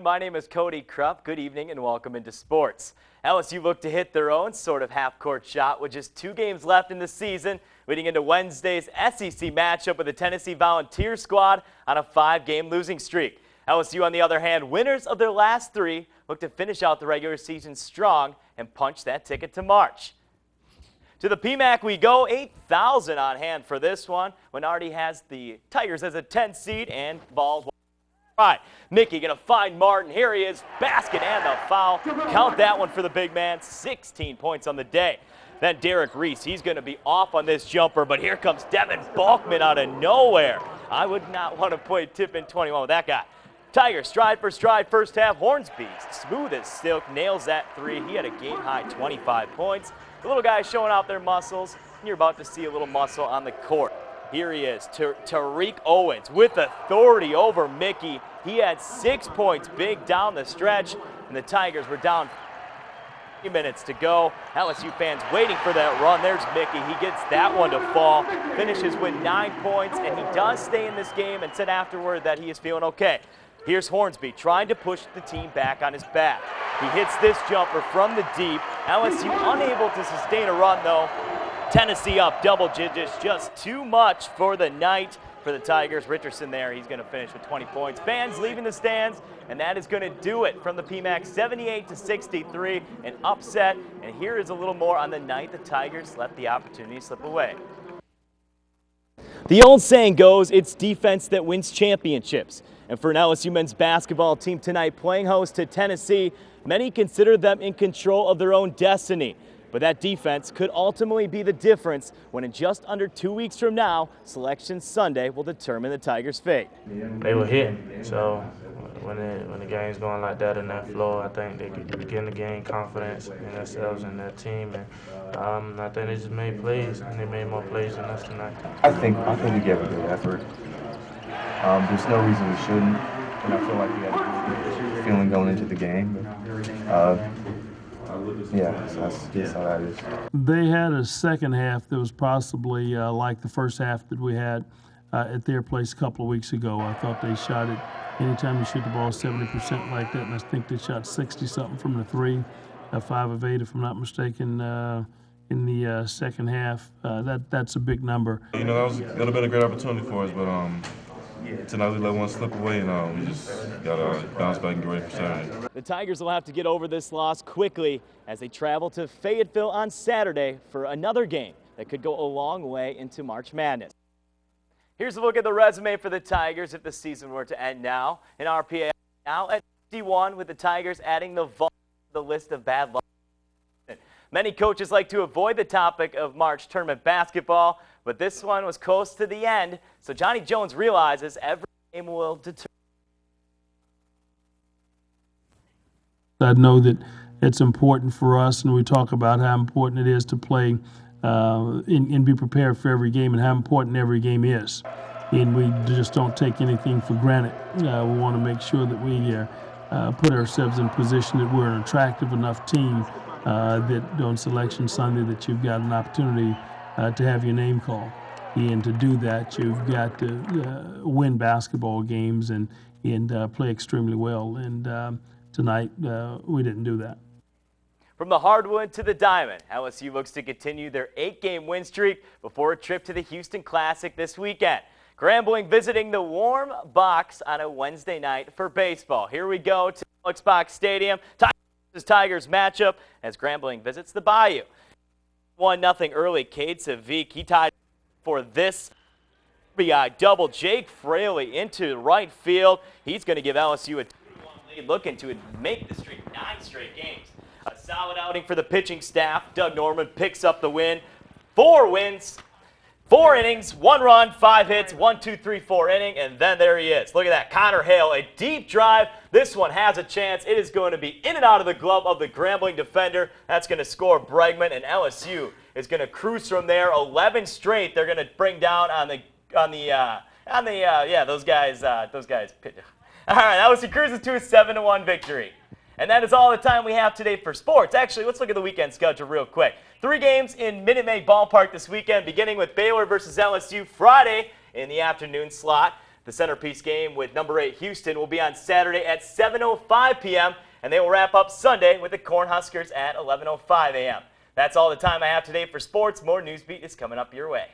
My name is Cody Krupp. Good evening and welcome into sports. LSU looked to hit their own sort of half-court shot with just 2 games left in the season, leading into Wednesday's SEC matchup with the Tennessee Volunteer squad on a 5-game losing streak. LSU, on the other hand, winners of their last 3, look to finish out the regular season strong and punch that ticket to March. To the PMAC we go, 8,000 on hand for this one. Winardi has the Tigers as a 10 seed and balls. All right, Mickey going to find Martin. Here he is, basket and the foul. Count that one for the big man, 16 points on the day. Then Derek Reese, he's going to be off on this jumper, but here comes Devin Balkman out of nowhere. I would not want to play tip in 21 with that guy. Tigers stride for stride first half. Hornsby, smooth as silk, nails that 3. He had a game-high 25 points. The little guys showing out their muscles, and you're about to see a little muscle on the court. Here he is, Tariq Owens with authority over Mickey. He had 6 points big down the stretch, and the Tigers were down 3 minutes to go. LSU fans waiting for that run. There's Mickey. He gets that one to fall, finishes with 9 points, and he does stay in this game and said afterward that he is feeling okay. Here's Hornsby trying to push the team back on his back. He hits this jumper from the deep. LSU unable to sustain a run, though. Tennessee up double digits, just too much for the night for the Tigers. Richardson there, he's going to finish with 20 points. Fans leaving the stands, and that is going to do it from the PMAC, 78-63, an upset. And here is a little more on the night the Tigers let the opportunity slip away. The old saying goes, it's defense that wins championships. And for an LSU men's basketball team tonight playing host to Tennessee, many consider them in control of their own destiny. But that defense could ultimately be the difference when in just under 2 weeks from now, Selection Sunday will determine the Tigers' fate. They were hitting, so when the game's going like that in that flow, I think they begin to gain confidence in themselves and their team. And I think they just made plays, and they made more plays than us tonight. I think we gave a good effort. There's no reason we shouldn't, and I feel like we had a good feeling going into the game. Yeah, that's how that is. They had a second half that was possibly like the first half that we had at their place a couple of weeks ago. I thought they shot it, anytime you shoot the ball 70% like that, and I think they shot 60-something from the 3, 5 of 8 if I'm not mistaken, in the second half. That's a big number. You know, that would have been a great opportunity for us, but tonight we let one slip away, and we just got to bounce back and get ready for Saturday. The Tigers will have to get over this loss quickly as they travel to Fayetteville on Saturday for another game that could go a long way into March Madness. Here's a look at the resume for the Tigers if the season were to end now. In RPA now at 51, with the Tigers adding the vault to the list of bad luck. Many coaches like to avoid the topic of March tournament basketball, but this one was close to the end, so Johnny Jones realizes every game will determine. I know that it's important for us, and we talk about how important it is to play and be prepared for every game and how important every game is. And we just don't take anything for granted. We want to make sure that we put ourselves in a position that we're an attractive enough team that on Selection Sunday that you've got an opportunity to have your name called. And to do that, you've got to win basketball games and play extremely well. And tonight, we didn't do that. From the hardwood to the diamond, LSU looks to continue their 8-game win streak before a trip to the Houston Classic this weekend. Grambling visiting the Warm Box on a Wednesday night for baseball. Here we go to Alex Box Stadium. Tigers matchup as Grambling visits the Bayou. 1-0 early. Cade Savic, he tied for this RBI double. Jake Fraley into right field. He's going to give LSU a 2-1 lead, looking to make the streak 9 straight games. A solid outing for the pitching staff. Doug Norman picks up the win. 4 wins, 4 innings, 1 run, 5 hits, 1, 2, 3, 4 inning, and then there he is. Look at that, Connor Hale, a deep drive. This one has a chance. It is going to be in and out of the glove of the Grambling defender. That's going to score Bregman, and LSU is going to cruise from there. 11 straight. They're going to bring down those guys. All right, LSU cruises to a 7-1 victory. And that is all the time we have today for sports. Actually, let's look at the weekend schedule real quick. 3 games in Minute Maid Ballpark this weekend, beginning with Baylor versus LSU Friday in the afternoon slot. The centerpiece game with number 8 Houston will be on Saturday at 7:05 p.m. and they will wrap up Sunday with the Cornhuskers at 11:05 a.m. That's all the time I have today for sports. More Newsbeat is coming up your way.